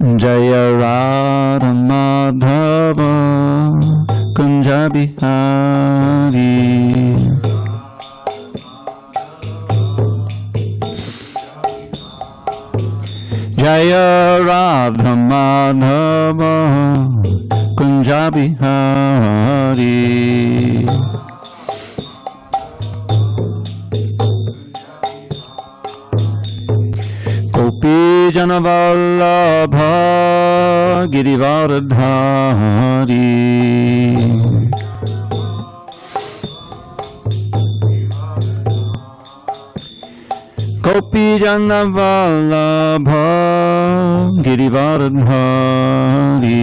Jaya Radha Madhava Kunja Bihari. Jaya Radha Madhava Kunja Bihari. Gopi Janavallabha Girivaradhari. Gopi Janavallabha Girivaradhari.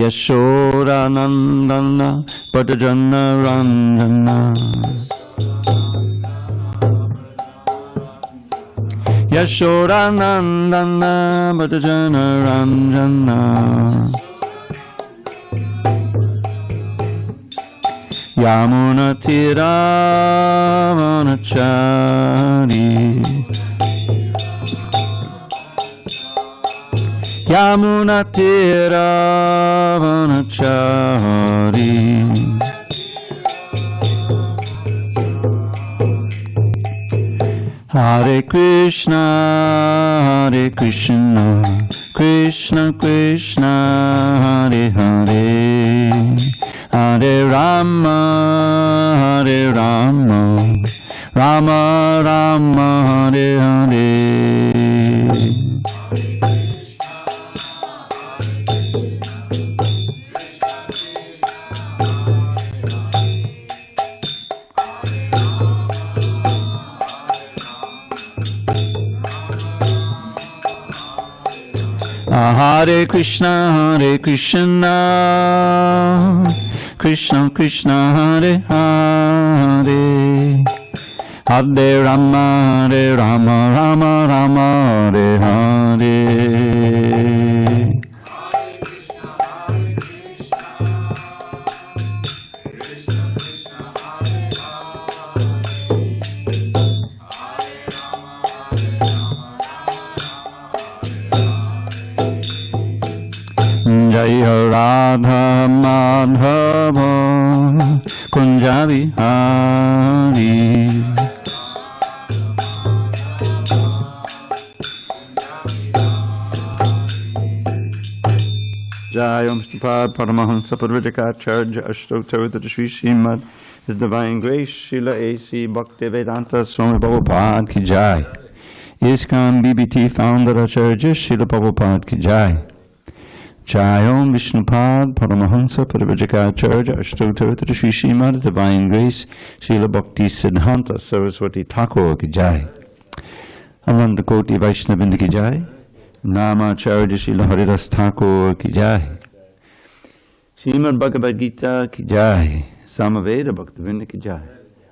Yashoda Nandana Patajana Ranjana. Yashoda Nandana Patajana Ranjana. Yamuna Tira Vanachari. Yamuna Tira Vanachari. Hare Krishna, Hare Krishna, Krishna Krishna, Hare Hare, Hare Rama, Hare Rama, Rama Rama, Hare Hare. Hare Krishna, Hare Krishna, Krishna Krishna, Hare Hare, Hare Rama, Hare Rama, Rama Rama, Hare Hare. Jaya Radha Madhava Kunja Bihari. Jaya Srimad Paramātmā Parvajikācharya Ashtotavita Shri Srimad, His Divine Grace Srila A.C. Bhaktivedanta Swami Prabhupada Ki Jai. ISKCON BBT Founder Acharya Srila Prabhupada Ki Jai. Jayom Vishnupad Paramahansa Parivajikacharya Ashtotavitra Shri Srimad Divine Grace Srila Bhakti Siddhanta Saraswati Thakur Ki Jai. Ananda Koti Vaishnavinda Ki Jai. Namacharya Srila Haridas Thakur Ki Jai. Srimad Bhagavad Gita Ki Jai. Samaveda Bhaktivinda Ki Jai.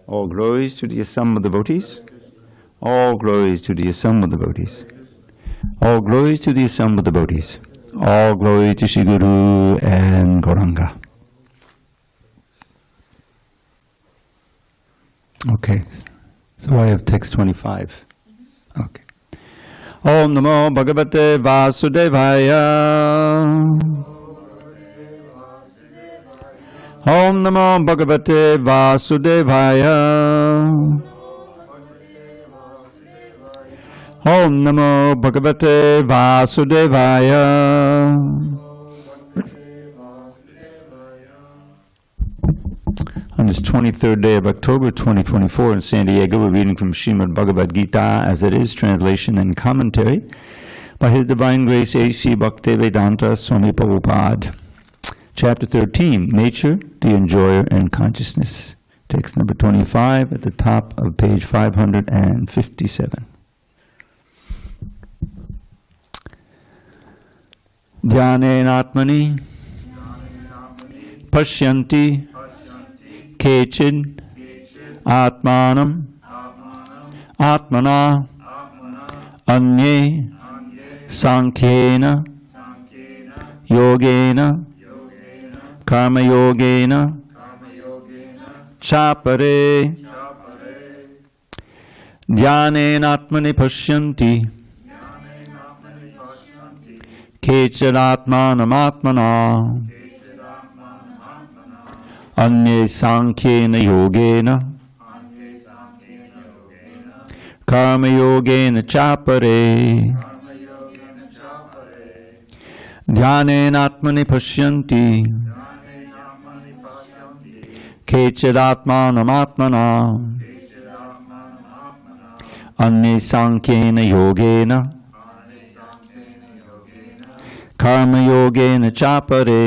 All glories to the assembled devotees. All glories to the assembled devotees. All glories to the assembled devotees. All glory to Shri Guru and Gauranga. Okay, so I have text 25. Okay. Om Namo Bhagavate Vasudevaya. Om Namo Bhagavate Vasudevaya. Om Namo Bhagavate Vasudevaya. On this 23rd day of October 2024 in San Diego, we're reading from Srimad Bhagavad Gita as it is, translation and commentary by His Divine Grace A.C. Bhaktivedanta Swami Prabhupada. Chapter 13, Nature, the Enjoyer, and Consciousness. Text number 25 at the top of page 557. Dhyanenatmani Pashyanti Kechid Atmanam Atmana Anye Sankhena Yogena Karma Yogena Chapare Dhyanenatmani pashyanti Kechidatmanam Anye sankhena yogena Karma yogena chapare Dhyanenatmani pashyanti Kechidatmanam Anye sankhena yogena Karma yogena chapare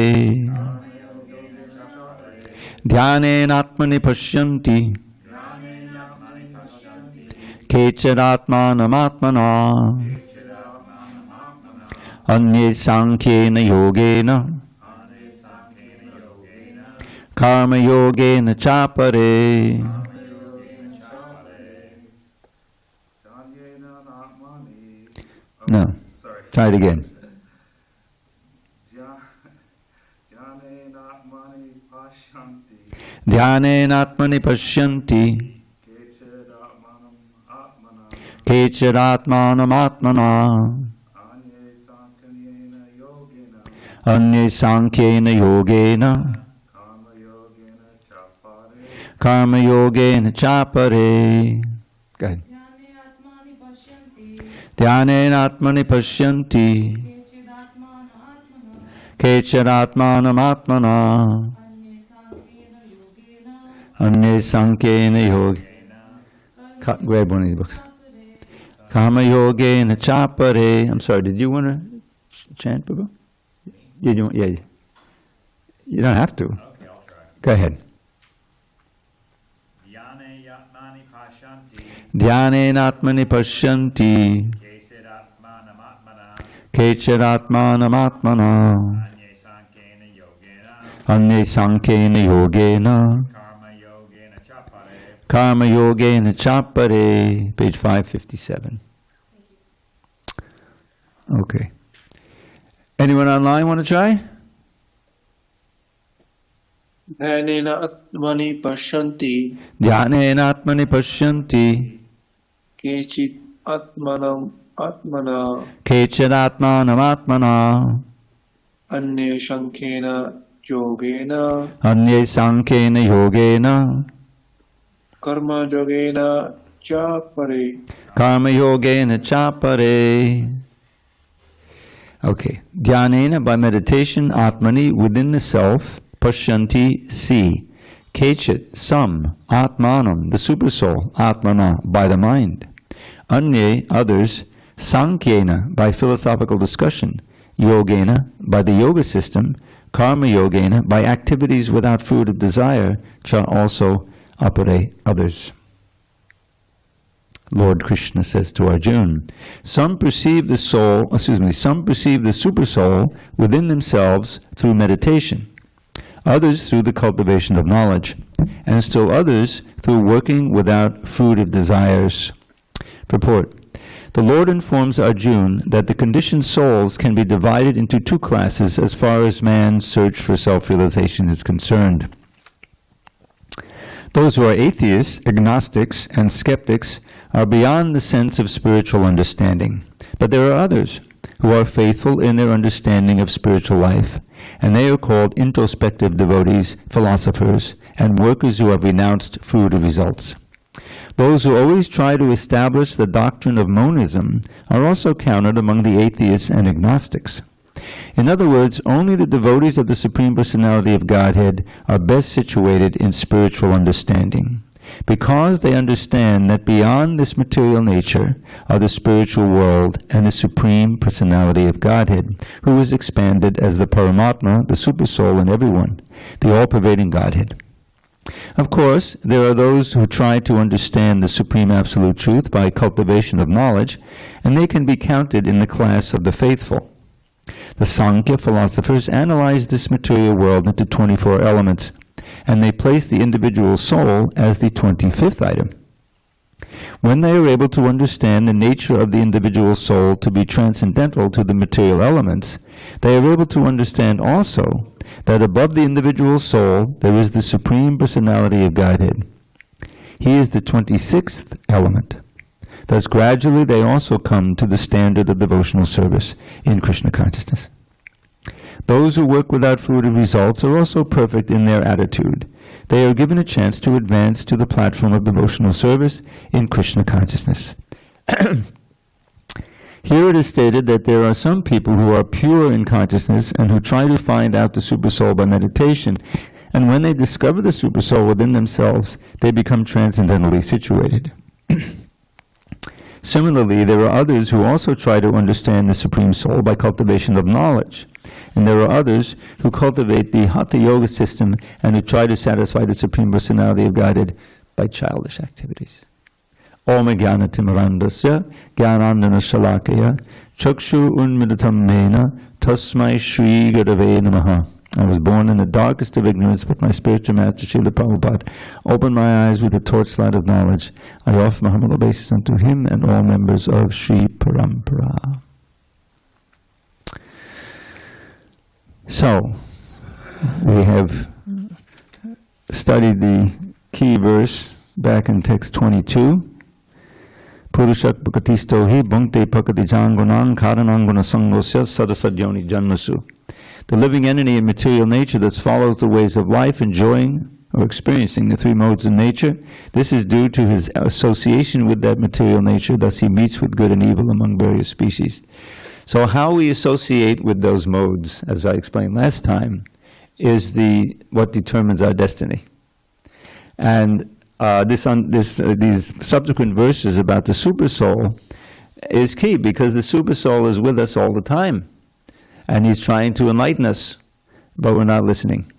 Dhyanenatmani pashyanti Kechidatmanam Anye sankhena yogena Karma yogena chapare. No. Sorry. Try it again. Dhyanenatmani pashyanti Kechidatmanam atmana Anye sankhena yogena Karma yogena chapare. Go ahead. Dhyanenatmani pashyanti Kechidatmanam atmana Anye sankhena yogena. Grab one of these books. Karma yogena chapare. I'm sorry, did you want to chant, Baba? Yeah, you don't have to. Okay, I'll try. Go ahead. Dhyanenatmani Dhyanenatmani pashyanti Kechidatmanam atmana Anye sankhena yogena Karma yogena chapare. Page 557. Okay. Anyone online want to try? Dhyanenatmani pashyanti Dhyanenatmani pashyanti Kechit atmanam atmana Kechidatmanam atmana Anye sankhena yogena Anye sankhena yogena Karma yogena cha pare. Karma yogena chapare. Okay. Dhyanena, by meditation, atmani, within the self, pashyanti, see. Kechit, some, atmanam, the supersoul, atmana, by the mind. Anye, others, sankhena, by philosophical discussion. Yogena, by the yoga system. Karma yogena, by activities without fruit of desire, shall also operate others. Lord Krishna says to Arjuna, some perceive the supersoul within themselves through meditation, others through the cultivation of knowledge, and still others through working without fruit of desires. Purport. The Lord informs Arjuna that the conditioned souls can be divided into two classes as far as man's search for self-realization is concerned. Those who are atheists, agnostics, and skeptics are beyond the sense of spiritual understanding. But there are others who are faithful in their understanding of spiritual life, and they are called introspective devotees, philosophers, and workers who have renounced fruit of results. Those who always try to establish the doctrine of monism are also counted among the atheists and agnostics. In other words, only the devotees of the Supreme Personality of Godhead are best situated in spiritual understanding, because they understand that beyond this material nature are the spiritual world and the Supreme Personality of Godhead, who is expanded as the Paramātmā, the Supersoul in everyone, the all-pervading Godhead. Of course, there are those who try to understand the Supreme Absolute Truth by cultivation of knowledge, and they can be counted in the class of the faithful. The Sankhya philosophers analyze this material world into 24 elements, and they place the individual soul as the 25th item. When they are able to understand the nature of the individual soul to be transcendental to the material elements, they are able to understand also that above the individual soul there is the Supreme Personality of Godhead. He is the 26th element. Thus gradually they also come to the standard of devotional service in Krishna consciousness. Those who work without fruitive results are also perfect in their attitude. They are given a chance to advance to the platform of devotional service in Krishna consciousness. Here it is stated that there are some people who are pure in consciousness and who try to find out the Supersoul by meditation, and when they discover the Supersoul within themselves, they become transcendentally situated. Similarly, there are others who also try to understand the Supreme Soul by cultivation of knowledge, and there are others who cultivate the Hatha Yoga system and who try to satisfy the Supreme Personality of Godhead by childish activities. Om Jnana Timirandasya Jnanandana Shalakaya Chakshu Unmidatam Mena Tasmai Shri Gurave Namaha. I was born in the darkest of ignorance, but my spiritual master Srila Prabhupada opened my eyes with the torchlight of knowledge. I offer my humble obeisance unto him and all members of Sri Parampara. So, we have studied the key verse back in text 22. Purushat Bhakatisto hi bhungte pakati jangunang karananguna sangosya sadasadyoni janmasu. The living entity in material nature that follows the ways of life, enjoying or experiencing the three modes of nature, this is due to his association with that material nature, thus he meets with good and evil among various species. So how we associate with those modes, as I explained last time, is what determines our destiny. And these subsequent verses about the Supersoul is key, because the Supersoul is with us all the time. And he's trying to enlighten us, but we're not listening.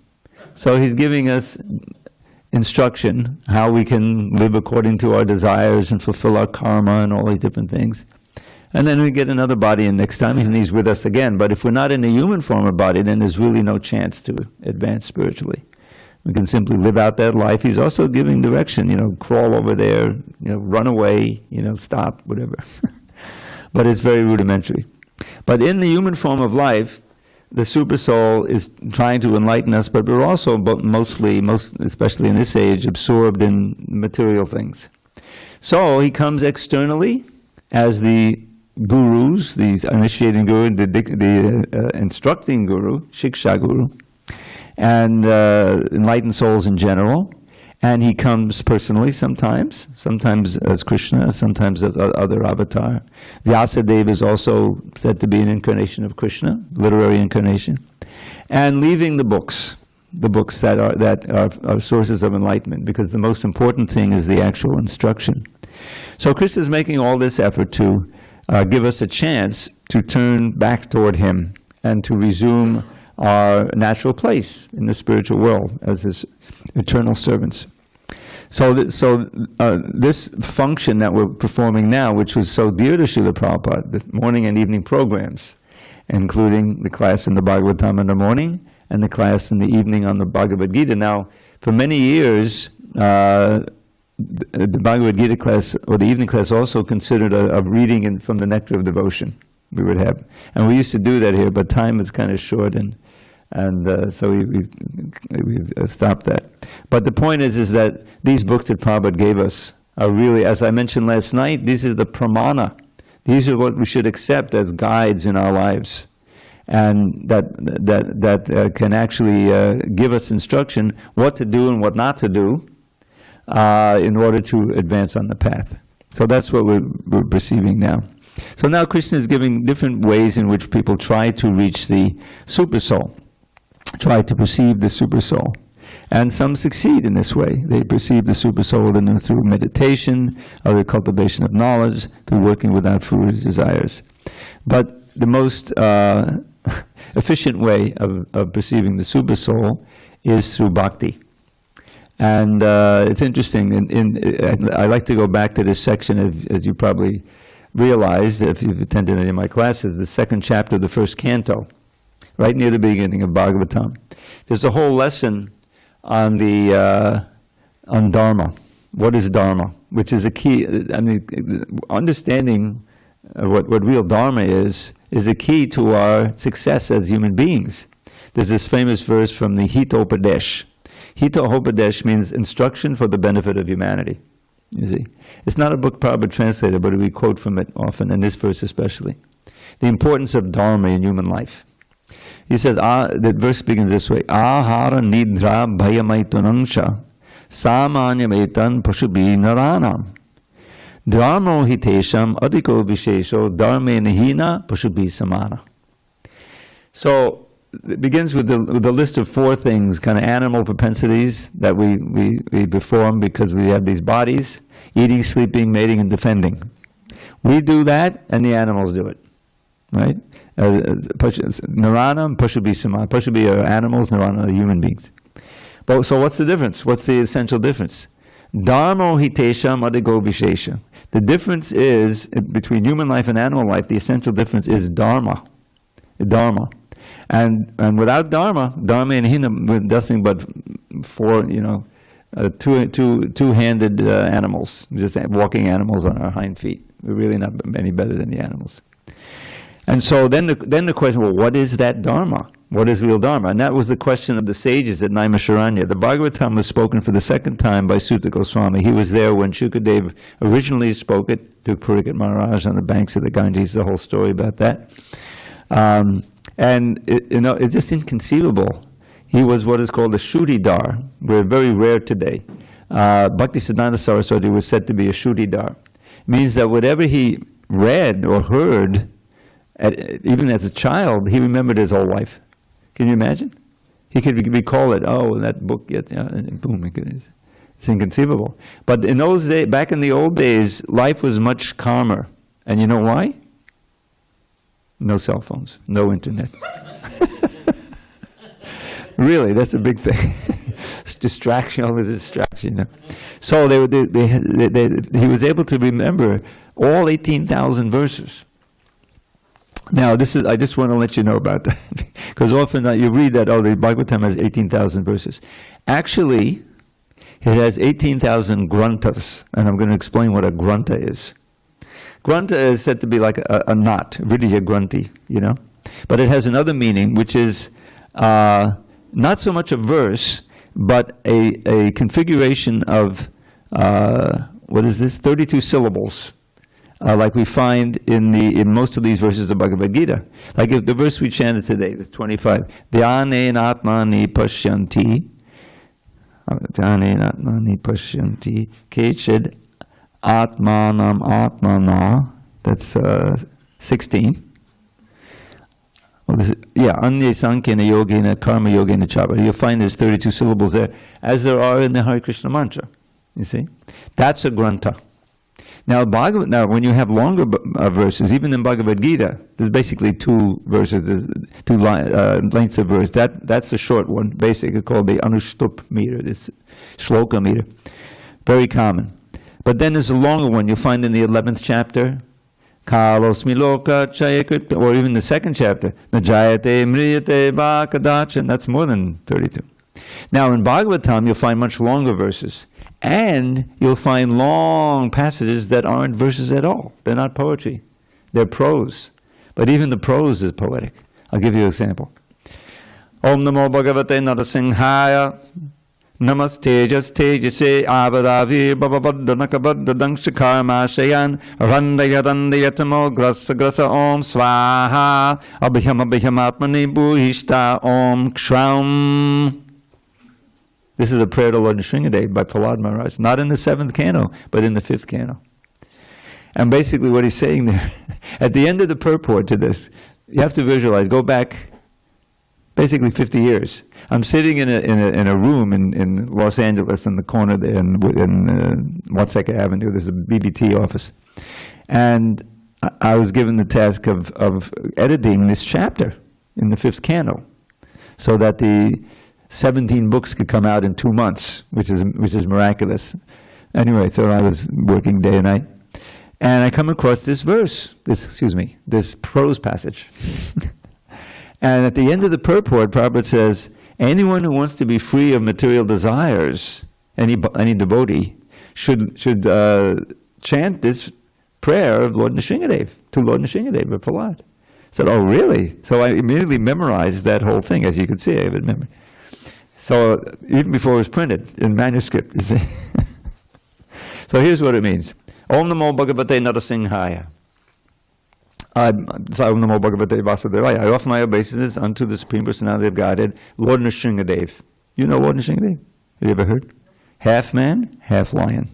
So he's giving us instruction, how we can live according to our desires and fulfill our karma and all these different things. And then we get another body in next time, and he's with us again. But if we're not in a human form or body, then there's really no chance to advance spiritually. We can simply live out that life. He's also giving direction, crawl over there, run away, stop, whatever. But it's very rudimentary. But in the human form of life, the Supersoul is trying to enlighten us, but we're also especially in this age, absorbed in material things. So he comes externally as the gurus, the initiating guru, the instructing guru, Shiksha guru, and enlightened souls in general. And he comes personally sometimes as Krishna, sometimes as other avatar. Vyasadeva is also said to be an incarnation of Krishna, literary incarnation. And leaving the books that are sources of enlightenment, because the most important thing is the actual instruction. So Krishna is making all this effort to give us a chance to turn back toward him and to resume our natural place in the spiritual world as his eternal servants. So this function that we're performing now, which was so dear to Srila Prabhupada, the morning and evening programs, including the class in the Bhagavatam in the morning and the class in the evening on the Bhagavad Gita. Now, for many years, the Bhagavad Gita class, or the evening class, also considered a reading from the Nectar of Devotion we would have. And we used to do that here, but time is kind of short, and so we've stopped that. But the point is that these books that Prabhupada gave us are really, as I mentioned last night, this is the pramana. These are what we should accept as guides in our lives, and that can actually give us instruction what to do and what not to do in order to advance on the path. So that's what we're perceiving now. So now Krishna is giving different ways in which people try to reach the Supersoul, try to perceive the Supersoul. And some succeed in this way. They perceive the Supersoul through meditation, other cultivation of knowledge, through working without fruitive desires. But the most efficient way of perceiving the Supersoul is through bhakti. And it's interesting, I like to go back to this section, as you probably realized, if you've attended any of my classes, the second chapter of the first canto, right near the beginning of Bhagavatam. There's a whole lesson on on Dharma. What is Dharma? Which is a key. Understanding what real Dharma is a key to our success as human beings. There's this famous verse from the Hitopadesh. Hitopadesh means instruction for the benefit of humanity. You see, it's not a book Prabhupada translated, but we quote from it often, and this verse especially. The importance of dharma in human life. He says, the verse begins this way: Ahara nidra bhayamaitunangsha samanyamaitan pashubi naranam dharmo hitesham adhiko vishesho dharme nihina pashubi samana. So it begins with the list of 4 things, kind of animal propensities that we perform because we have these bodies: eating, sleeping, mating, and defending. We do that, and the animals do it, right? Narana and Pashubi Samana. Pashubi are animals, Narana are human beings. But so what's the difference? What's the essential difference? Dharmo hitesham adigo vishesha. The difference is, between human life and animal life, the essential difference is dharma. Dharma. And without dharma and hina, nothing but 4, two-handed animals, just walking animals on our hind feet. We're really not any better than the animals. And so then the question, well, what is that dharma? What is real dharma? And that was the question of the sages at Naimisharanya. The Bhagavatam was spoken for the 2nd time by Sutta Goswami. He was there when Shukadeva originally spoke it to Purikat Maharaj on the banks of the Ganges. The whole story about that. And it's just inconceivable. He was what is called a Shrutidhar. We're very rare today. Bhaktisiddhanta Saraswati was said to be a Shrutidhar. It means that whatever he read or heard, even as a child, he remembered his whole life. Can you imagine? He could recall it. Oh, that book, and boom, it's inconceivable. But in those days, back in the old days, life was much calmer. And you know why? No cell phones, no internet. Really, that's a big thing. It's distraction, all this distraction. So he was able to remember all 18,000 verses. Now, I just want to let you know about that, because often you read that, the Bhagavatam has 18,000 verses. Actually, it has 18,000 granthas, and I'm going to explain what a grantha is. Grantha is said to be like a knot, really a granthi, But it has another meaning, which is not so much a verse, but a configuration of, 32 syllables. Like we find in most of these verses of Bhagavad Gita. Like if the verse we chanted today, the 25, Dhyanen Atmani Pashyanti, Kechid Atmanam Atmana, that's 16. Anya Sankhya Yogena Karma Yogena Chava. You'll find there's 32 syllables there, as there are in the Hare Krishna mantra. You see? That's a grantha. Now, when you have longer verses, even in Bhagavad Gita, there's basically 2 verses, two lengths of verse. That's the short one, basically called the Anushtup meter, this shloka meter. Very common. But then there's a longer one you'll find in the 11th chapter, Kalosmi Loka Chayakrit, or even the 2nd chapter, Najayate Mriyate Bhakadachan, that's more than 32. Now, in Bhagavatam, you'll find much longer verses. And you'll find long passages that aren't verses at all. They're not poetry. They're prose. But even the prose is poetic. I'll give you an example. Om Namo Bhagavate Narasimhaya Namastejas Tejase Avadavir Bababaddanakabaddanang Shikarmashayan Randayatamo Grasa Grasa Om Swaha Abhyamatmani Bhuhishta Om Kshram. This is a prayer to Lord Nrsimhadev by Prahlad Maharaj, not in the 7th canto, but in the 5th canto. And basically what he's saying there, at the end of the purport to this, you have to visualize, go back basically 50 years. I'm sitting in a room in Los Angeles in the corner there in Watseka Avenue. There's a BBT office. And I was given the task of editing this chapter in the 5th canto so that the 17 books could come out in 2 months, which is miraculous. Anyway, so I was working day and night. And I come across this this prose passage. And at the end of the purport, Prabhupada says, anyone who wants to be free of material desires, any devotee, should chant this prayer of Lord Nrsimhadev, to Lord Nrsimhadev of Prahlad. I said, oh really? So I immediately memorized that whole thing, as you can see, I have it memorized. So even before it was printed in manuscript, you see. So here's what it means. Om Namo Bhagavate Narasimhaya. Om Namo Bhagavate Vasudevaya. I offer my obeisances unto the Supreme Personality of Godhead, Lord Nrsingadev. You know Lord Nrsingadev? Have you ever heard? Half man, half lion.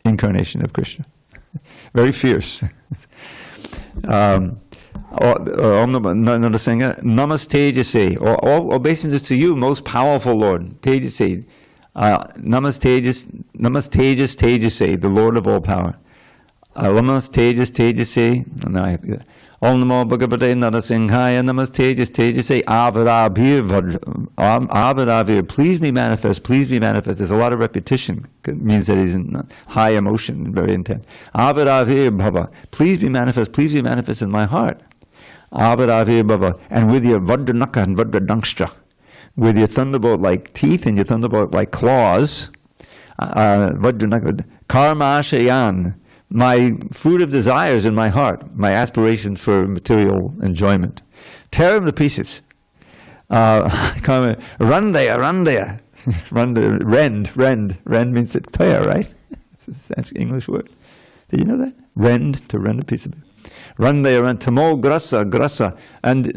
Incarnation of Krishna. Very fierce. Om Namo Namaste Tejase. All obeisances to you, most powerful Lord. Tejase. Namaste Tejase, the Lord of all power. Namaste Tejase. Om Namo Bhagavate Narasimhaya. Namaste Tejase. Avaravir. Please be manifest. Please be manifest. There's a lot of repetition. It means that he's in high emotion, very intense. Avaravir Bhava. Please be manifest. Please be manifest in my heart. Avaravir Bhava. And with your Vajranaka and Vajradangstra, with your thunderbolt-like teeth and your thunderbolt-like claws, Karmashayan, my fruit of desires in my heart, my aspirations for material enjoyment. Tear them to pieces. Randaya. Rend means to tear, right? That's an English word. Did you know that? Rend, to rend a piece of it. Randaya, tamo grasa, and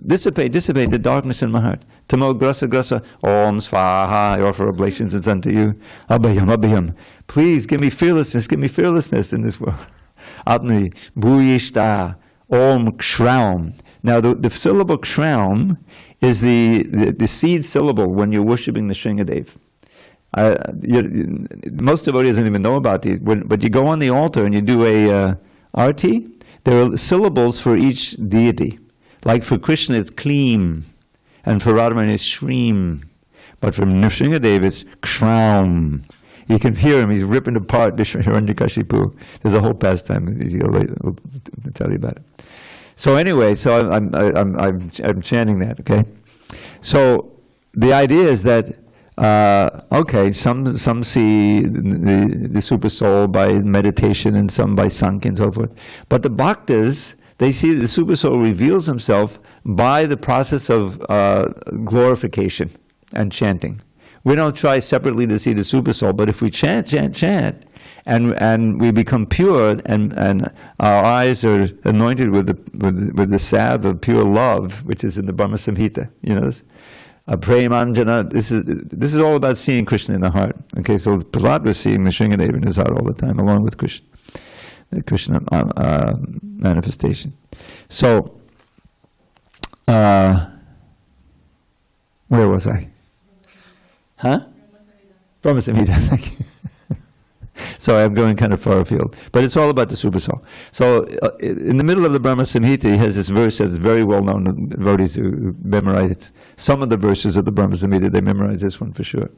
dissipate the darkness in my heart. Tamo grasa, om svaha, I offer oblations unto you. Abhayam. Please give me fearlessness in this world. Atmi, bhuyishta, om kshraum. Now the syllable kshraum is the seed syllable when you're worshipping the Shringadev. Most devotees don't even know about these, but you go on the altar and you do a arti. There are syllables for each deity. Like for Krishna it's Kleem, and for Radharani it's Shreem. But for Nrsingadev it's Kshraum. You can hear him, he's ripping apart Hiranyakashipu. There's a whole pastime, I'll tell you about it. So anyway, I'm chanting that, okay? So the idea is that some see the Supersoul by meditation and some by Sankhya and so forth. But the Bhaktas, they see the Supersoul reveals himself by the process of glorification and chanting. We don't try separately to see the Supersoul, but if we chant, and we become pure, and our eyes are anointed with the salve of pure love, which is in the Brahma Samhita, you know this? Premanjana, this is all about seeing Krishna in the heart. Okay, so Prahlad was seeing the Shringadev in his heart all the time, along with Krishna, the Krishna manifestation. So, where was I? Brahma Samhita, thank you. Sorry, I'm going kind of far afield. But it's all about the Supersoul. So, in the middle of the Brahma Samhita, he has this verse that's very well known to devotees who memorize some of the verses of the Brahma Samhita. They memorize this one for sure.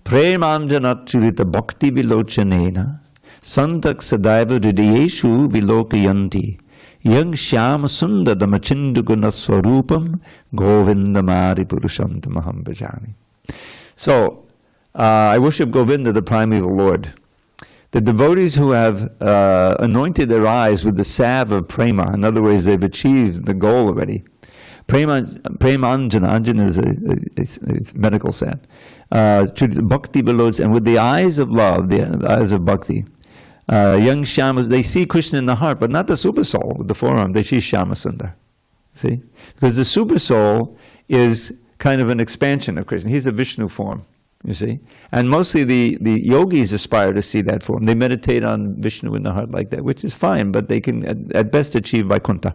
Premanjana churita bhakti vilochanena santak sadaiva hridayeshu vilokayanti yang shyama sundadama chinduguna swarupam govindamari purushantamaham bhajami. So, I worship Govinda, the primeval Lord. The devotees who have anointed their eyes with the salve of prema, in other words, they've achieved the goal already. Prema anjana, anjana is a medical salve. Bhakti belows, and with the eyes of love, the eyes of bhakti, young Shyamas, they see Krishna in the heart, but not the Supersoul with the forearm. They see Shyama Sundar. See? Because the Supersoul is kind of an expansion of Krishna. He's a Vishnu form. You see? And mostly the yogis aspire to see that form. They meditate on Vishnu in the heart like that, which is fine, but they can at best achieve Vaikuntha.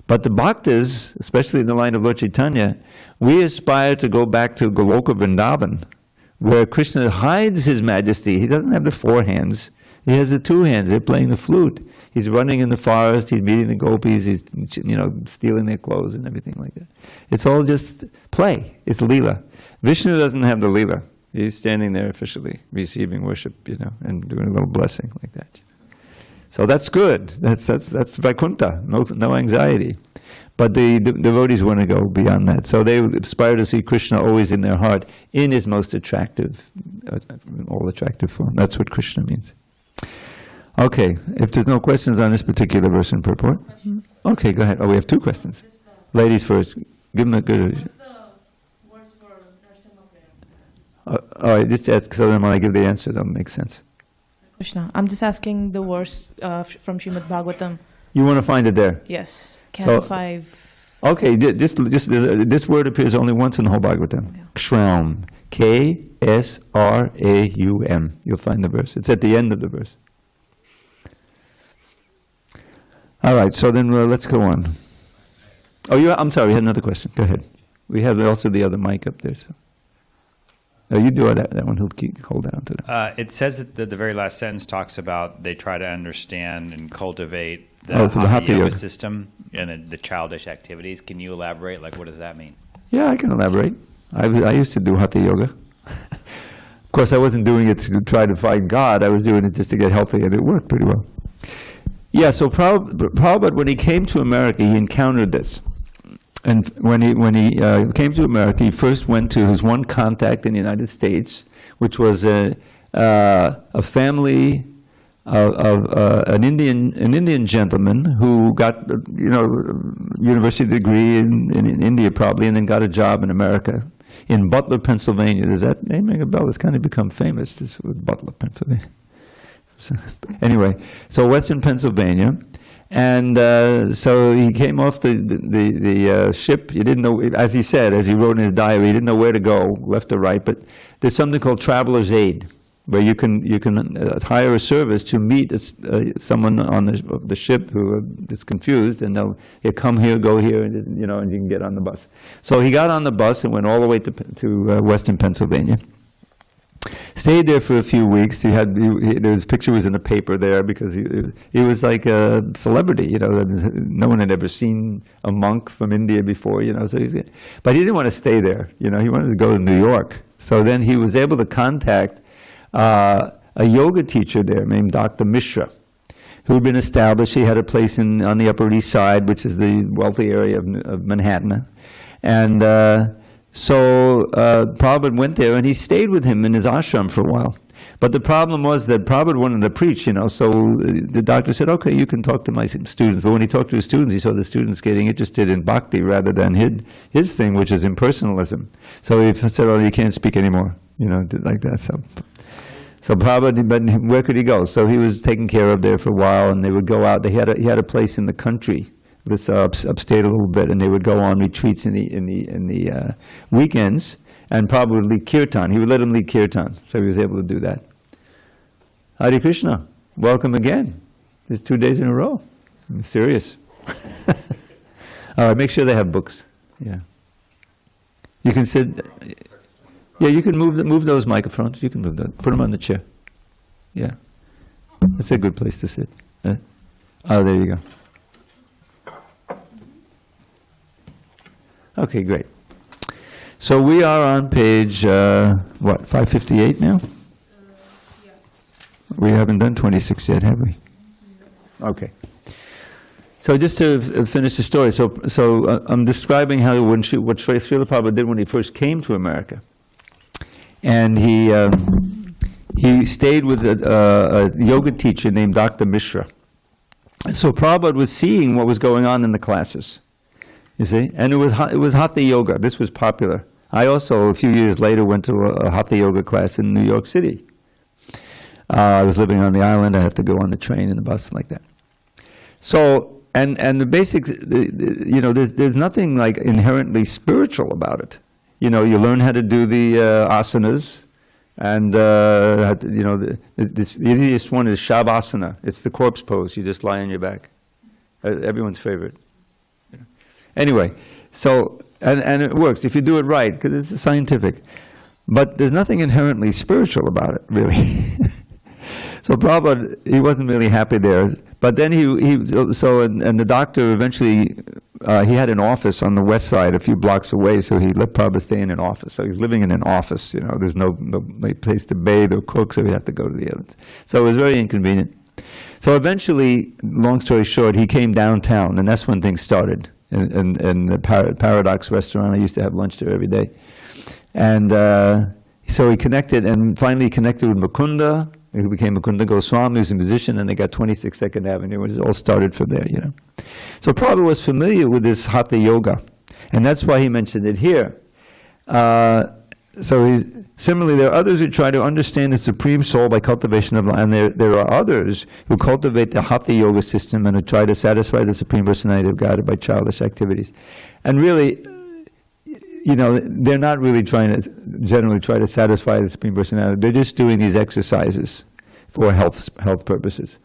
But the bhaktas, especially in the line of Lord Chaitanya, we aspire to go back to Goloka Vrindavan, where Krishna hides his majesty. He doesn't have the four hands. He has the two hands. They're playing the flute. He's running in the forest. He's meeting the gopis. He's, stealing their clothes and everything like that. It's all just play. It's lila. Vishnu doesn't have the lila. He's standing there officially, receiving worship, and doing a little blessing like that. So that's good. That's Vaikuntha. No anxiety. But the devotees want to go beyond that. So they aspire to see Krishna always in their heart, in his most attractive, all attractive form. That's what Krishna means. Okay, if there's no questions on this particular verse and purport. Okay, go ahead. Oh, we have two questions. Ladies first. Give them a good... What's the words for Narasimha Prema? All right, just ask, so then when I give the answer, that'll make sense. Krishna. I'm just asking the verse from Srimad Bhagavatam. You want to find it there? Yes. Canto 5. Okay, this word appears only once in the whole Bhagavatam. Yeah. Ksraum. K-S-R-A-U-M. You'll find the verse. It's at the end of the verse. All right, so then let's go on. Oh, I'm sorry, we had another question. Go ahead. We have also the other mic up there. So. No, you do that one. He'll hold on to that. It says that the very last sentence talks about they try to understand and cultivate the Hatha yoga system and the childish activities. Can you elaborate? Like, what does that mean? Yeah, I can elaborate. I used to do Hatha yoga. Of course, I wasn't doing it to try to find God. I was doing it just to get healthy, and it worked pretty well. Yeah, so Prabhupada, when he came to America, he encountered this. And when he came to America, he first went to his one contact in the United States, which was a family of an Indian gentleman who got university degree in India probably, and then got a job in America in Butler, Pennsylvania. Does that name ring a bell? It's kind of become famous, this with Butler, Pennsylvania. So, anyway, so Western Pennsylvania. And so he came off the ship. He didn't know, as he said, as he wrote in his diary, he didn't know where to go, left or right. But there's something called traveler's aid, where you can hire a service to meet someone on the ship who is confused, and they'll come here, go here, and and you can get on the bus. So he got on the bus and went all the way to Western Pennsylvania. Stayed there for a few weeks. His picture was in the paper there because he was like a celebrity. No one had ever seen a monk from India before. So but he didn't want to stay there. He wanted to go to New York. So then he was able to contact a yoga teacher there named Dr. Mishra, who had been established. He had a place on the Upper East Side, which is the wealthy area of Manhattan, and. So Prabhupada went there, and he stayed with him in his ashram for a while. But the problem was that Prabhupada wanted to preach, so the doctor said, okay, you can talk to my students. But when he talked to his students, he saw the students getting interested in bhakti rather than his thing, which is impersonalism. So he said, oh, you can't speak anymore, like that. So Prabhupada, but where could he go? So he was taken care of there for a while, and they would go out. He had a place in the country. This upstate a little bit, and they would go on retreats in the weekends, and probably would lead kirtan. He would let them lead kirtan, so he was able to do that. Hare Krishna, welcome again. It's 2 days in a row. I'm serious. All right, make sure they have books. Yeah, you can sit. Yeah, you can move those microphones. You can move those. Put them on the chair. Yeah, that's a good place to sit. Oh, there you go. Okay, great. So we are on page, 558 now? Yeah. We haven't done 26 yet, have we? Okay. So just to finish the story, so I'm describing what Srila Prabhupada did when he first came to America. And he stayed with a yoga teacher named Dr. Mishra. So Prabhupada was seeing what was going on in the classes. You see, and it was Hatha yoga. This was popular. I also, a few years later, went to a Hatha yoga class in New York City. I was living on the island. I have to go on the train and the bus like that. So, and the basics, there's nothing like inherently spiritual about it. You learn how to do the asanas, and the easiest one is Shavasana. It's the corpse pose. You just lie on your back. Everyone's favorite. Anyway, so, and it works if you do it right, because it's scientific. But there's nothing inherently spiritual about it, really. So Prabhupada, he wasn't really happy there. But then and the doctor eventually, he had an office on the west side, a few blocks away, so he let Prabhupada stay in an office. So he's living in an office, there's no place to bathe or cook, so he had to go to the other. So it was very inconvenient. So eventually, long story short, he came downtown, and that's when things started. In the Paradox restaurant. I used to have lunch there every day. And so he connected, and finally connected with Mukunda, who became Mukunda Goswami, who's a musician, and they got 26 Second Avenue. It all started from there, So Prabhupada was familiar with this Hatha yoga, and that's why he mentioned it here. similarly, there are others who try to understand the Supreme Soul by cultivation of, and there are others who cultivate the Hatha Yoga system and who try to satisfy the Supreme Personality of Godhead by childish activities. And really, they're not really generally try to satisfy the Supreme Personality. They're just doing these exercises for health purposes.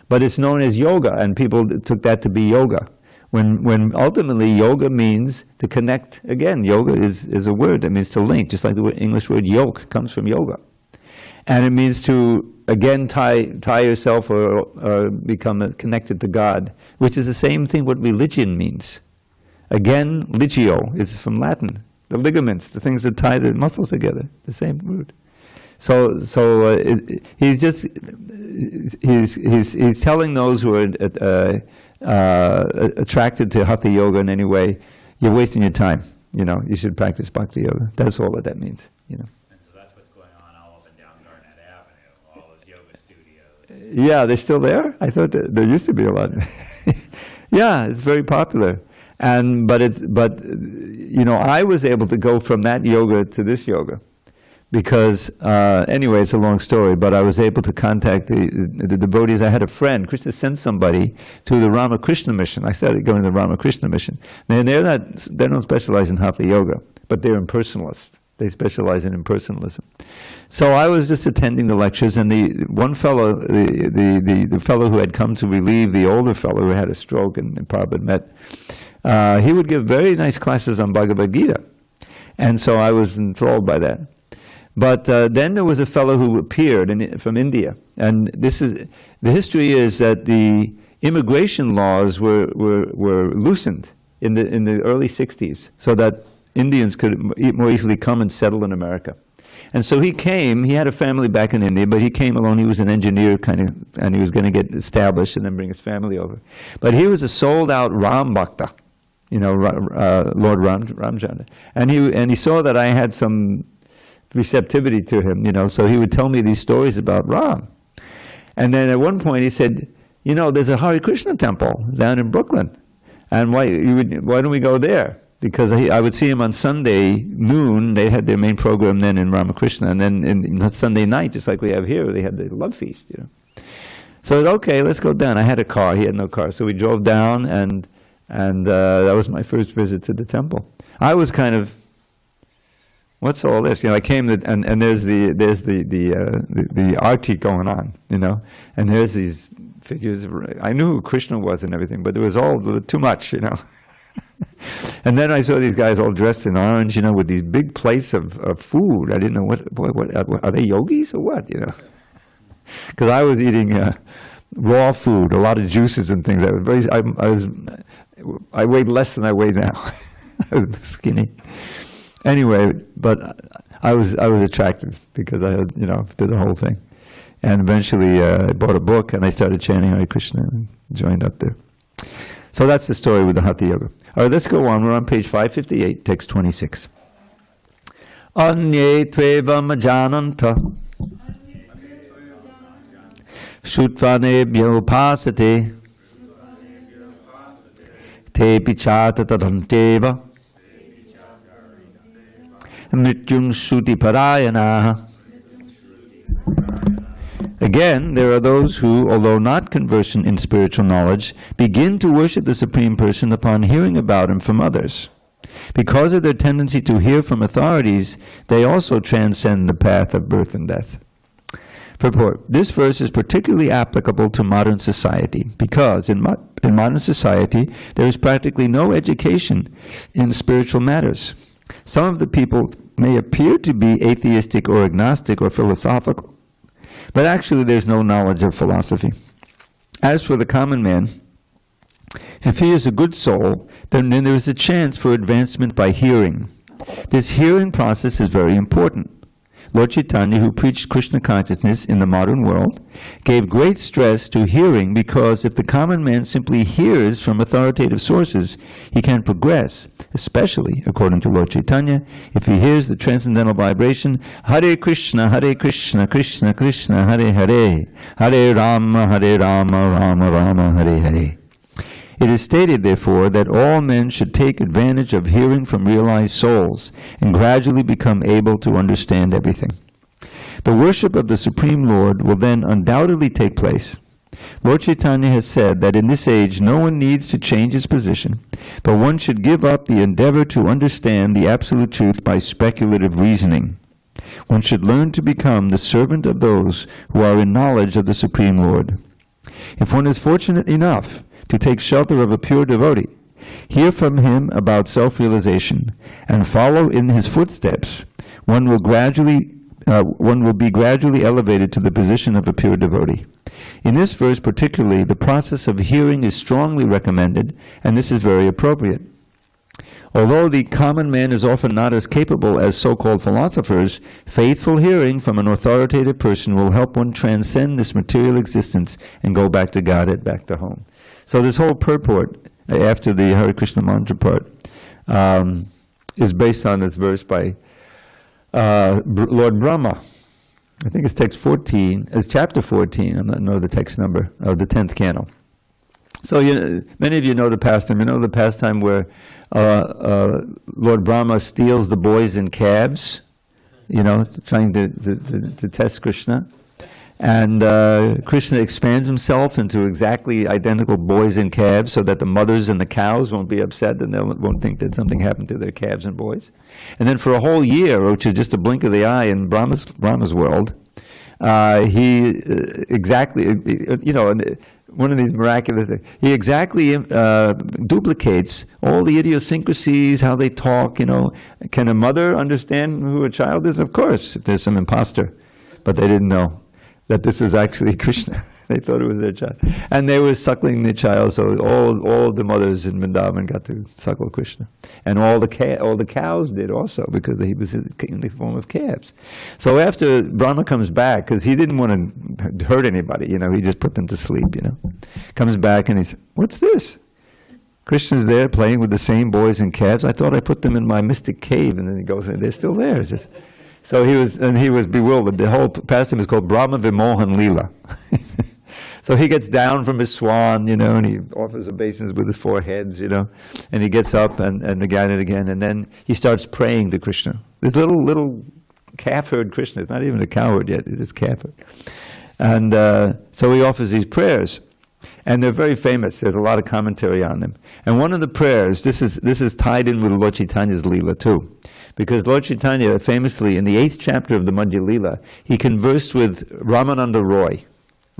But it's known as yoga, and people took that to be yoga. When ultimately yoga means to connect. Again, yoga is a word that means to link, just like the English word yoke comes from yoga. And it means to, again, tie yourself or become connected to God, which is the same thing what religion means. Again, ligio is from Latin. The ligaments, the things that tie the muscles together, the same word. So he's telling those who are attracted to Hatha Yoga in any way, you're wasting your time. You should practice Bhakti Yoga. That's all that means. And so that's what's going on all up and down Garnett Avenue, all those yoga studios. Yeah, they're still there? I thought there used to be a lot. Yeah, it's very popular. I was able to go from that yoga to this yoga. Because, anyway, it's a long story, but I was able to contact the devotees. I had a friend. Krishna sent somebody to the Ramakrishna mission. I started going to the Ramakrishna mission. They don't specialize in Hatha Yoga, but they're impersonalists. They specialize in impersonalism. So I was just attending the lectures, and the one fellow, the fellow who had come to relieve the older fellow who had a stroke and Prabhupada met, he would give very nice classes on Bhagavad Gita. And so I was enthralled by that. But then there was a fellow who appeared from India, and the history is that the immigration laws were loosened in the early 60s, so that Indians could more easily come and settle in America. And so he came. He had a family back in India, but he came alone. He was an engineer and he was going to get established and then bring his family over. But he was a sold-out Ram Bhakta, Lord Ramchandra, and he saw that I had some receptivity to him, so he would tell me these stories about Ram. And then at one point he said, there's a Hare Krishna temple down in Brooklyn, and why don't we go there? Because I would see him on Sunday noon. They had their main program then in Ramakrishna, and then on Sunday night, just like we have here, they had the love feast. So okay, let's go down. I had a car. He had no car, so we drove down, and that was my first visit to the temple. I was kind of, what's all this? I came and there's the arti going on, and there's these figures. I knew who Krishna was and everything, but it was all too much, And then I saw these guys all dressed in orange, with these big plates of food. I didn't know what are they yogis or what, Because I was eating raw food, a lot of juices and things. I weighed less than I weigh now. I was skinny. Anyway, but I was attracted because I had, did the whole thing. And eventually I bought a book and I started chanting Hare Krishna and joined up there. So that's the story with the Hatha Yoga. All right, let's go on. We're on page 558, text 26. Anye tvevam ajananta shutvanebhyo upasate te pichata tadanteva mrityum shruti parayanaha. Again, there are those who, although not conversant in spiritual knowledge, begin to worship the Supreme Person upon hearing about him from others. Because of their tendency to hear from authorities, they also transcend the path of birth and death. Purport. This verse is particularly applicable to modern society because in modern society there is practically no education in spiritual matters. Some of the people may appear to be atheistic or agnostic or philosophical, but actually there's no knowledge of philosophy. As for the common man, if he is a good soul, then there is a chance for advancement by hearing. This hearing process is very important. Lord Chaitanya, who preached Krishna consciousness in the modern world, gave great stress to hearing because if the common man simply hears from authoritative sources, he can progress, especially, according to Lord Chaitanya, if he hears the transcendental vibration, Hare Krishna, Krishna Krishna, Hare Hare, Hare Rama, Rama Rama, Hare Hare. It is stated, therefore, that all men should take advantage of hearing from realized souls and gradually become able to understand everything. The worship of the Supreme Lord will then undoubtedly take place. Lord Chaitanya has said that in this age no one needs to change his position, but one should give up the endeavor to understand the absolute truth by speculative reasoning. One should learn to become the servant of those who are in knowledge of the Supreme Lord. If one is fortunate enough to take shelter of a pure devotee, hear from him about self-realization, and follow in his footsteps, one will be gradually elevated to the position of a pure devotee. In this verse particularly, the process of hearing is strongly recommended, and this is very appropriate. Although the common man is often not as capable as so-called philosophers, faithful hearing from an authoritative person will help one transcend this material existence and go back to Godhead, back to home. So this whole purport, after the Hare Krishna mantra part, is based on this verse by Lord Brahma. I think it's text 14, it's chapter 14, I don't know the text number, of the 10th canto. So many of you know the pastime. You know the pastime where Lord Brahma steals the boys in calves, trying to test Krishna. And Krishna expands himself into exactly identical boys and calves so that the mothers and the cows won't be upset and they won't think that something happened to their calves and boys. And then for a whole year, which is just a blink of the eye in Brahma's world, he exactly, one of these miraculous things, he exactly duplicates all the idiosyncrasies, how they talk, Can a mother understand who a child is? Of course, if there's some imposter. But they didn't know that this was actually Krishna. They thought it was their child. And they were suckling the child, so all the mothers in Vrindavan got to suckle Krishna. And all the cows did also, because he was in the form of calves. So after Brahma comes back, because he didn't want to hurt anybody, he just put them to sleep, Comes back and he says, "What's this? Krishna's there playing with the same boys and calves. I thought I put them in my mystic cave." And then he goes, "They're still there." So he was bewildered. The whole pastime is called Brahma Vimohan Leela. So he gets down from his swan, and he offers obeisance with his 4 heads, and he gets up and again and again, and then he starts praying to Krishna. This little calf herd Krishna, it's not even a cow herd yet, it is calf herd. And so he offers these prayers, and they're very famous. There's a lot of commentary on them. And one of the prayers, this is tied in with Lord Chaitanya's Leela too. Because Lord Chaitanya, famously, in the 8th chapter of the Madhya Leela, he conversed with Ramananda Roy.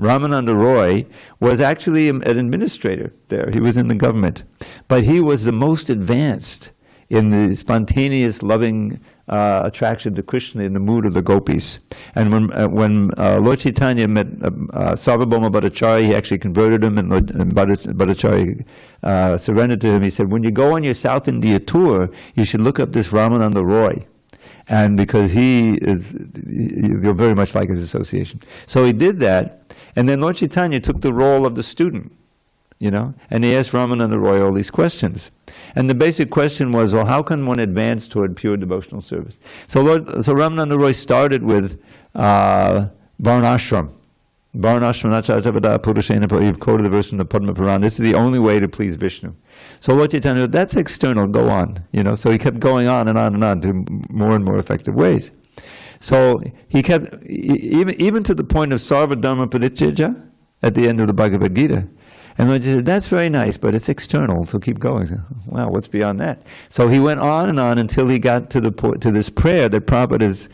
Ramananda Roy was actually an administrator there. He was in the government. But he was the most advanced in the spontaneous, loving attraction to Krishna in the mood of the gopis. And when Lord Chaitanya met Sarvabhauma Bhattacharya, he actually converted him, and Bhattacharya surrendered to him. He said, "When you go on your South India tour, you should look up this Ramananda Roy." And because you'll very much like his association. So he did that, and then Lord Chaitanya took the role of the student, and he asked Ramananda Roy all these questions. And the basic question was, well, how can one advance toward pure devotional service? So Ramananda Roy started with Varnashram. Varnashram Nacharjavada Purushena, you've quoted the verse from the Padma Purana. This is the only way to please Vishnu. So Lord Chaitanya, that's external, go on. So he kept going on and on and on to more and more effective ways. So he kept, even to the point of Sarva Dharma Parityajya at the end of the Bhagavad Gita. And Lord said, that's very nice, but it's external, so keep going. Wow, what's beyond that? So he went on and on until he got to this prayer that Prabhupada is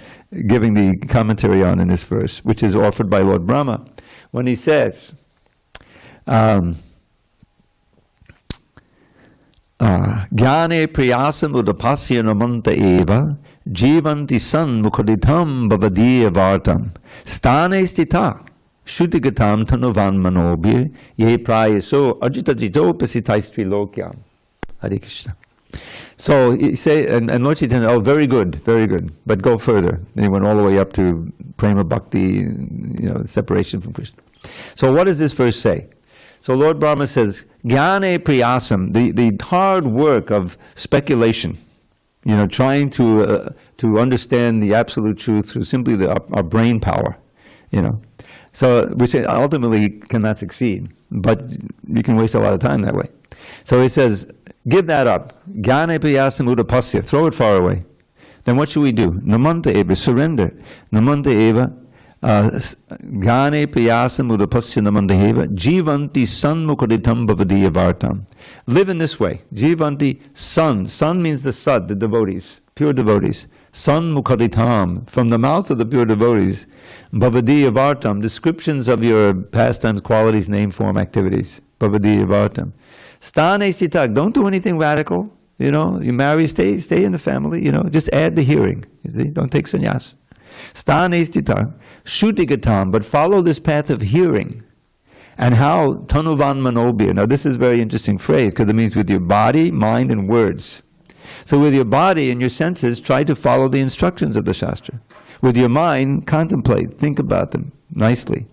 giving the commentary on in this verse, which is offered by Lord Brahma, when he says, Jnane priyasam udapasya namanta eva jivanti san mukhaditam bhavadiya vartam stane stita Shuddhigatam tanuvan manobhir ye prayaso ajitajito pasitaistri lokyam. Hare Krishna. So he say, and Lord Chaitanya, oh, very good, but go further. And he went all the way up to prema bhakti, separation from Krishna. So what does this verse say? So Lord Brahma says, Jnane priyasam, the hard work of speculation, trying to understand the absolute truth through simply our brain power, So, which ultimately cannot succeed, but you can waste a lot of time that way. So he says, give that up. Jnane payasam udapasya, throw it far away. Then what should we do? Namanta eva, surrender. Namanta eva, jnane payasam udapasya namanta eva, jivanti sanmukaditam bhavadiya vartam. Live in this way. Jivanti sun. Sun means the sad, the devotees, pure devotees. Sanmukaditam, from the mouth of the pure devotees, bhavadiya vartam, descriptions of your pastimes, qualities, name, form, activities. Bhavadiya vartam. Stane sitak, don't do anything radical. You know, you marry, stay in the family, you know, just add the hearing. You see, don't take sannyas. Stane sitak, shutigatam, but follow this path of hearing. And how? Tanuvan manobhya. Now this is a very interesting phrase, because it means with your body, mind, and words. So with your body and your senses, try to follow the instructions of the Shastra. With your mind, contemplate, think about them nicely.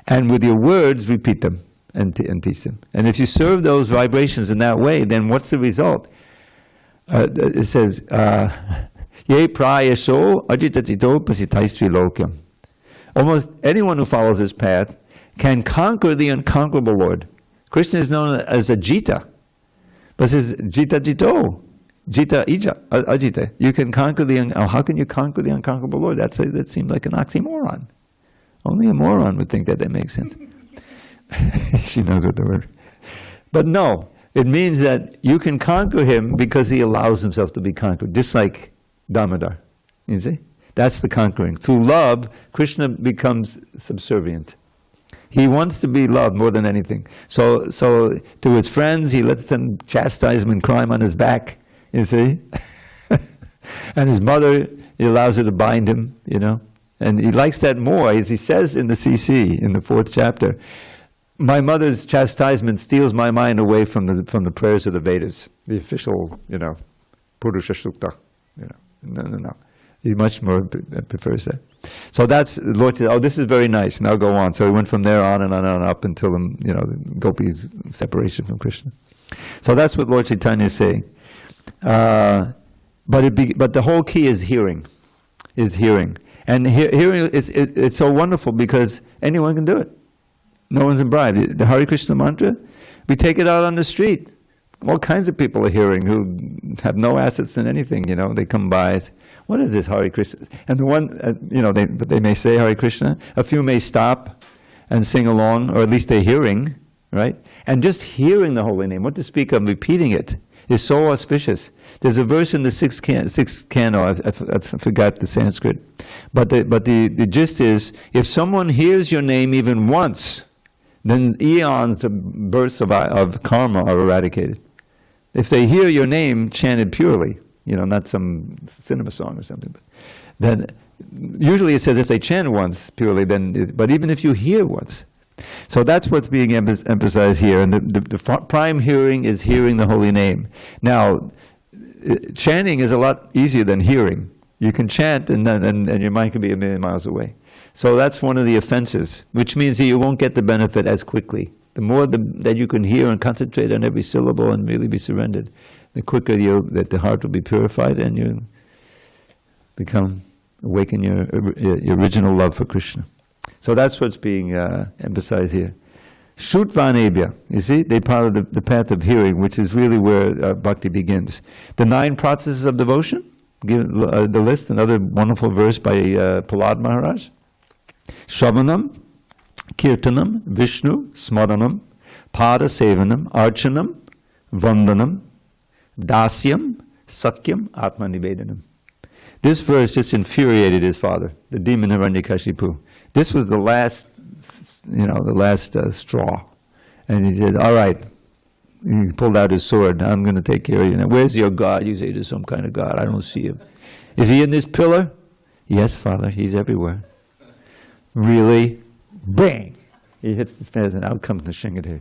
And with your words, repeat them and teach them. And if you serve those vibrations in that way, then what's the result? It says, Ye prayaso ajitatito pasitaistri lokyam. Almost anyone who follows this path can conquer the unconquerable Lord. Krishna is known as a Jita. But it says, Jita Jito. Jita Ija, Ajita. You can conquer how can you conquer the unconquerable Lord? That seems like an oxymoron. Only a moron would think that makes sense. She knows what the word. But no, it means that you can conquer him because he allows himself to be conquered, just like Damodar. You see? That's the conquering. Through love, Krishna becomes subservient. He wants to be loved more than anything. So to his friends, he lets them chastise him and climb on his back. You see? And his mother, he allows her to bind him, you know. And he likes that more, as he says in the CC, in the 4th chapter. My mother's chastisement steals my mind away from the prayers of the Vedas, the official, you know, Purusha Sukta. You know, no. He much more prefers that. So that's, Lord said, oh, this is very nice, now go on. So he went from there on and on and on up until, you know, the gopis' separation from Krishna. So that's what Lord Chaitanya is saying. But the whole key is hearing. And hearing, it's so wonderful because anyone can do it. No one's bribed. The Hare Krishna mantra, we take it out on the street. All kinds of people are hearing who have no assets in anything, you know. They come by, what is this Hare Krishna? And the one, you know, they may say Hare Krishna. A few may stop and sing along, or at least they're hearing, right? And just hearing the holy name, what to speak of repeating it, is so auspicious. There's a verse in the sixth canto, I forgot the Sanskrit, but the gist is, if someone hears your name even once, then eons of births of karma are eradicated. If they hear your name chanted purely, you know, not some cinema song or something, but then usually it says if they chant once purely, but even if you hear once. So that's what's being emphasized here, and the prime hearing is hearing the holy name. Now, chanting is a lot easier than hearing. You can chant and your mind can be a million miles away. So that's one of the offenses, which means that you won't get the benefit as quickly. The more that you can hear and concentrate on every syllable and really be surrendered, the quicker that the heart will be purified and you awaken your original love for Krishna. So that's what's being emphasized here. Shutvanebhya, you see, they follow the path of hearing, which is really where bhakti begins. The 9 processes of devotion, give the list, another wonderful verse by Prahlad Maharaj. Shravanam, Kirtanam, Vishnu, Smaranam, Pada Sevanam, Archanam, Vandanam, Dasyam, Sakyam, Atma Nivedanam. This verse just infuriated his father, the demon Hiranyakashipu. This was the last, straw. And he said, all right. He pulled out his sword. I'm going to take care of you. Now, where's your God? You say there's some kind of God. I don't see him. Is he in this pillar? Yes, Father. He's everywhere. Really? Bang! He hits the fence and out comes the Shingadev.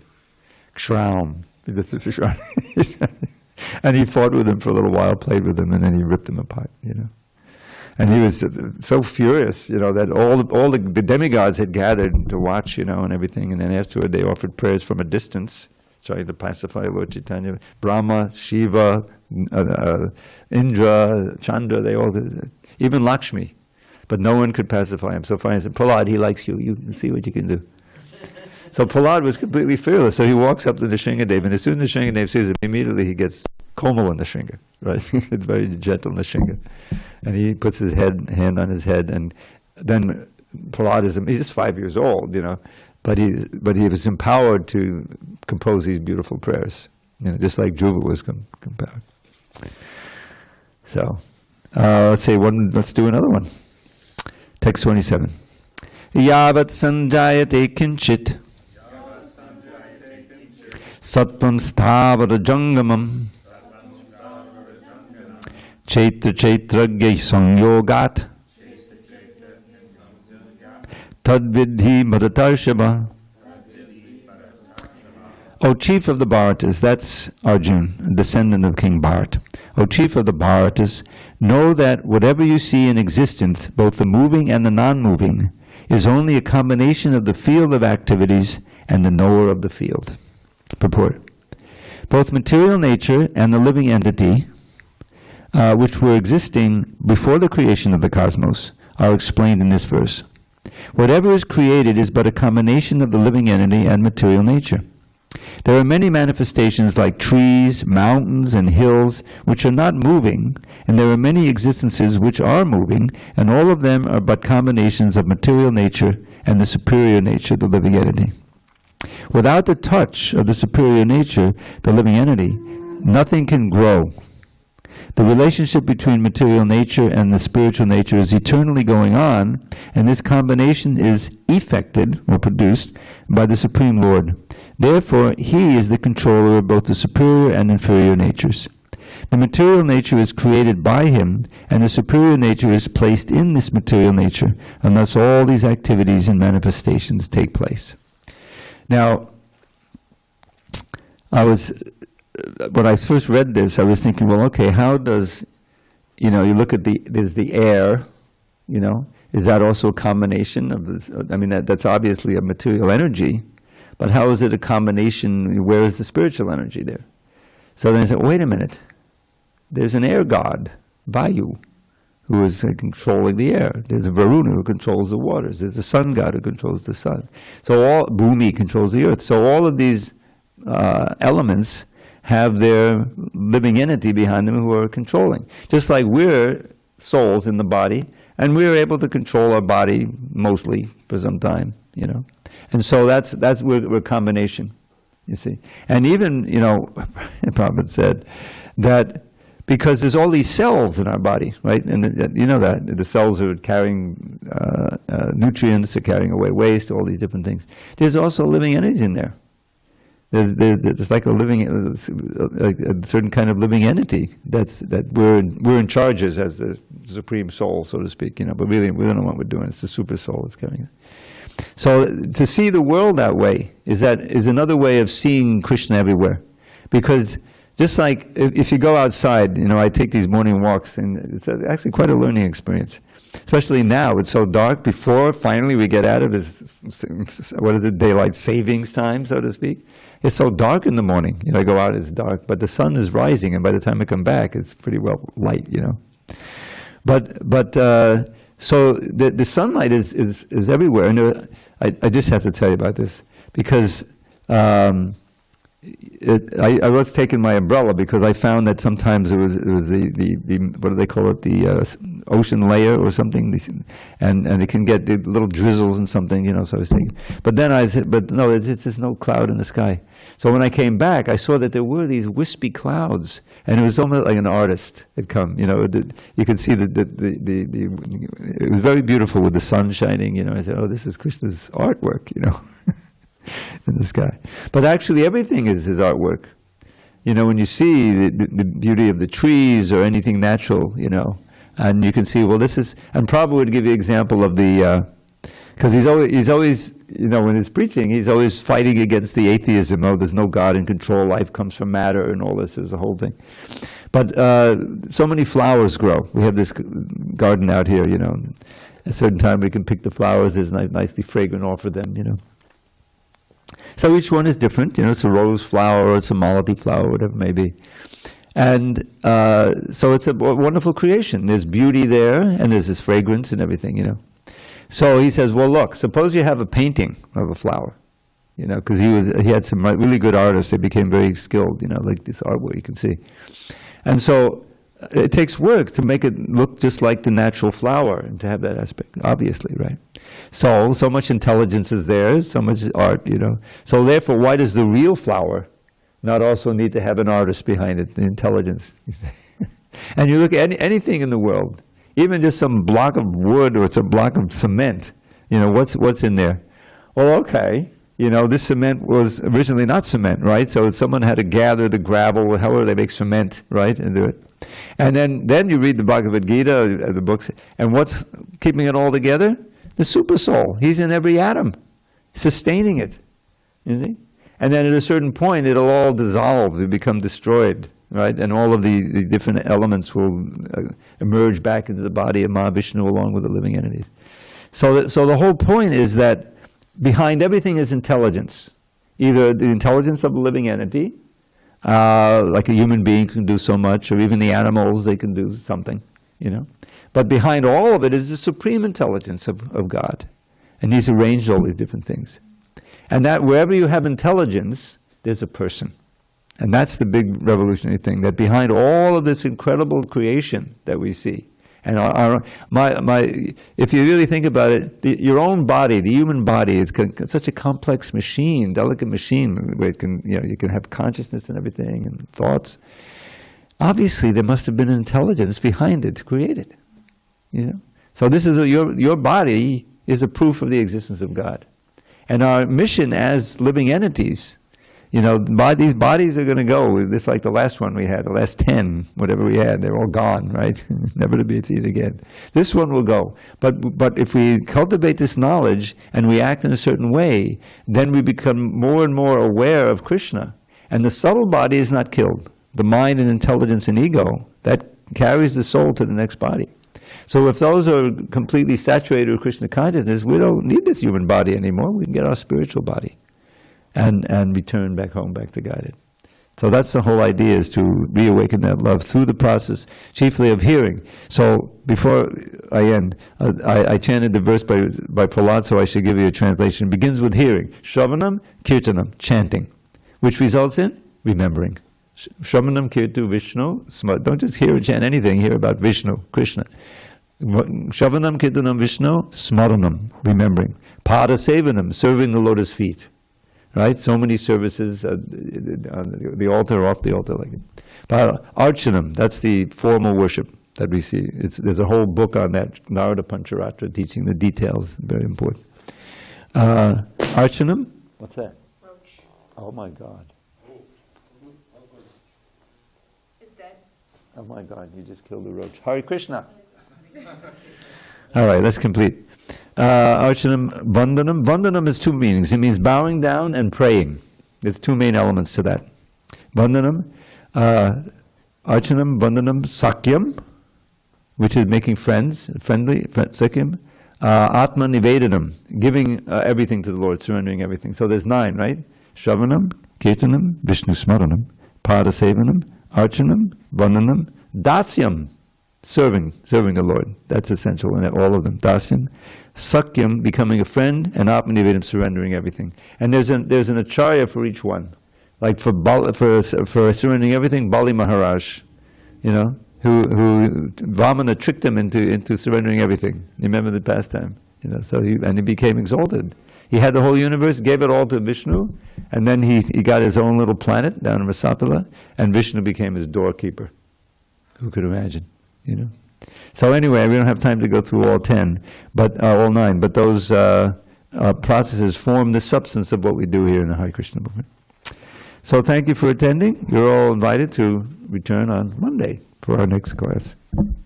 Kshraum. And he fought with him for a little while, played with him, and then he ripped him apart, you know. And he was so furious, you know, that all the demigods had gathered to watch, you know, and everything. And then afterward they offered prayers from a distance, trying to pacify Lord Chaitanya. Brahma, Shiva, Indra, Chandra, they all did. Even Lakshmi. But no one could pacify him. So finally he said, Prahlad, he likes you. You see what you can do. So Prahlad was completely fearless. So he walks up to the Nrsingadev, and as soon as the Nrsingadev sees him, immediately he gets Komal in the Nrsinga, right? It's very gentle Nrsinga. And he puts his hand on his head, and then Prahlad he's just 5 years old, but he was empowered to compose these beautiful prayers, just like Dhruva was empowered. So, let's do another one. Text 27. Yavat sanjayate kinchit sattvam sthavara jangamam chaitragya samyogat tadvidhi bhadatarshava. O chief of the Bharatas, that's Arjun, a descendant of King Bharat. O chief of the Bharatas, know that whatever you see in existence, both the moving and the non-moving, is only a combination of the field of activities and the knower of the field. Purport. Both material nature and the living entity, which were existing before the creation of the cosmos, are explained in this verse. Whatever is created is but a combination of the living entity and material nature. There are many manifestations like trees, mountains, and hills which are not moving, and there are many existences which are moving, and all of them are but combinations of material nature and the superior nature, the living entity. Without the touch of the superior nature, the living entity, nothing can grow. The relationship between material nature and the spiritual nature is eternally going on, and this combination is effected or produced by the Supreme Lord. Therefore, He is the controller of both the superior and inferior natures. The material nature is created by Him, and the superior nature is placed in this material nature, and thus all these activities and manifestations take place. Now, when I first read this, I was thinking, well, okay, how does, you look at there's the air, is that also a combination of this? I mean, that's obviously a material energy, but how is it a combination? Where is the spiritual energy there? So then I said, wait a minute, there's an air god, Vayu, who is controlling the air. There's a Varuna who controls the waters. There's a sun god who controls the sun. So Bhumi controls the earth. So all of these elements have their living entity behind them who are controlling. Just like we're souls in the body, and we're able to control our body mostly for some time, And so that's we're a combination, you see. And even, the Prophet said that because there's all these cells in our body, right? And that the cells are carrying nutrients, they're carrying away waste, all these different things. There's also living entities in there. There's like a certain kind of living entity that we're in charge as the Supreme Soul, so to speak, But really, we don't know what we're doing. It's the Supersoul that's carrying it. So to see the world that way is another way of seeing Krishna everywhere, because just like if you go outside, I take these morning walks, and it's actually quite a learning experience. Especially now, it's so dark. Before finally we get out of this, daylight savings time, so to speak. It's so dark in the morning. I go out, it's dark, but the sun is rising, and by the time I come back, it's pretty well light, But so the sunlight is everywhere, and I just have to tell you about this because I was taking my umbrella because I found that sometimes it was the what do they call it, the ocean layer or something, and it can get the little drizzles and something, so I was thinking. But then I said, but no, there's no cloud in the sky. So when I came back, I saw that there were these wispy clouds, and it was almost like an artist had come. You could see it was very beautiful with the sun shining. I said, oh, this is Krishna's artwork, in the sky. But actually everything is his artwork. When you see the beauty of the trees or anything natural, and you can see, well, this is, and Prabhupada would give you an example of because he's always, when he's preaching, he's always fighting against the atheism. Oh, there's no God in control, life comes from matter and all this, there's the whole thing. But so many flowers grow. We have this garden out here, At a certain time we can pick the flowers, there's nicely fragrant off of them, So each one is different, it's a rose flower or it's a malati flower, whatever it may be. And so it's a wonderful creation. There's beauty there, and there's this fragrance and everything, you know. So he says, well, look, suppose you have a painting of a flower, you know, because he had some really good artists. They became very skilled, you know, like this artwork you can see. And so it takes work to make it look just like the natural flower and to have that aspect, obviously, right? So much intelligence is there, so much art, you know. So therefore, why does the real flower not also need to have an artist behind it, the intelligence? And you look at anything in the world, even just some block of wood or some block of cement, you know, what's in there? Well, okay, you know, this cement was originally not cement, right? So someone had to gather the gravel, however they make cement, right, and do it. And then you read the Bhagavad Gita, the books, and what's keeping it all together? The Supersoul. He's in every atom, sustaining it, you see? And then at a certain point, it'll all dissolve, it'll become destroyed, right? And all of the different elements will emerge back into the body of Mahavishnu along with the living entities. So the whole point is that behind everything is intelligence. Either the intelligence of a living entity, like a human being can do so much, or even the animals, they can do something, you know. But behind all of it is the supreme intelligence of God. And He's arranged all these different things. And that wherever you have intelligence, there's a person. And that's the big revolutionary thing, that behind all of this incredible creation that we see, and if you really think about it, your own body, the human body, is such a complex machine, delicate machine, where it can, you know, you can have consciousness and everything, and thoughts. Obviously, there must have been an intelligence behind it to create it. You know? So this is your body is a proof of the existence of God. And our mission as living entities, you know, these bodies are going to go, just like the last one we had, the last 10, whatever we had, they're all gone, right? Never to be seen again. This one will go. But if we cultivate this knowledge and we act in a certain way, then we become more and more aware of Krishna. And the subtle body is not killed. The mind and intelligence and ego, that carries the soul to the next body. So if those are completely saturated with Krishna consciousness, we don't need this human body anymore. We can get our spiritual body and return back home, back to Godhead. So that's the whole idea, is to reawaken that love through the process, chiefly of hearing. So before I end, I chanted the verse by Prahlad, so I should give you a translation. It begins with hearing. Shravanam, Kirtanam, chanting, which results in remembering. Shravanam, Kirtu, Vishnu, don't just hear or chant anything, hear about Vishnu, Krishna. Shravanam, Kirtanam, Vishnu, Smaranam, remembering. Pada Sevanam, serving the lotus feet. Right? So many services on the altar or off the altar. Like it. Archanam, that's the formal worship that we see. There's a whole book on that, Narada Pancharatra, teaching the details, very important. Archanam? What's that? Roach. Oh my God. It's dead. Oh my God, you just killed a roach. Hare Krishna. All right, let's complete. Archanam, Vandanam. Vandanam has two meanings. It means bowing down and praying. There's two main elements to that. Vandanam, Archanam, Vandanam, Sakyam, which is making friends, friendly, Sakyam. Atma Nivedanam, giving everything to the Lord, surrendering everything. So there's 9, right? Shravanam, Kirtanam, Vishnu Smaranam, Pada Sevanam, Archanam, Vandanam, Dasyam, serving the Lord. That's essential in it, all of them. Dasyam, Sakyam, becoming a friend, and Atmanivedam, surrendering everything. And there's an acharya for each one. Like for surrendering everything, Bali Maharaj, you know, who Vamana tricked him into surrendering everything. Remember the pastime, you know. So he became exalted. He had the whole universe, gave it all to Vishnu, and then he got his own little planet down in Rasatala, and Vishnu became his doorkeeper. Who could imagine, you know? So anyway, we don't have time to go through all 10, but all 9. But those processes form the substance of what we do here in the Hare Krishna movement. So thank you for attending. You're all invited to return on Monday for our next class.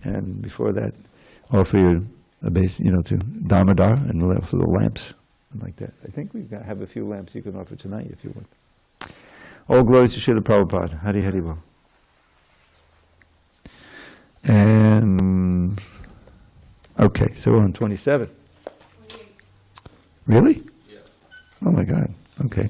And before that, offer you a base, you know, to Damodar, and we'll offer the lamps like that. I think we have a few lamps you can offer tonight if you want. All glories to Srila Prabhupada. Hari Hari Bol. And okay, so we're on 27. 28. Really? Yeah. Oh my God. Okay.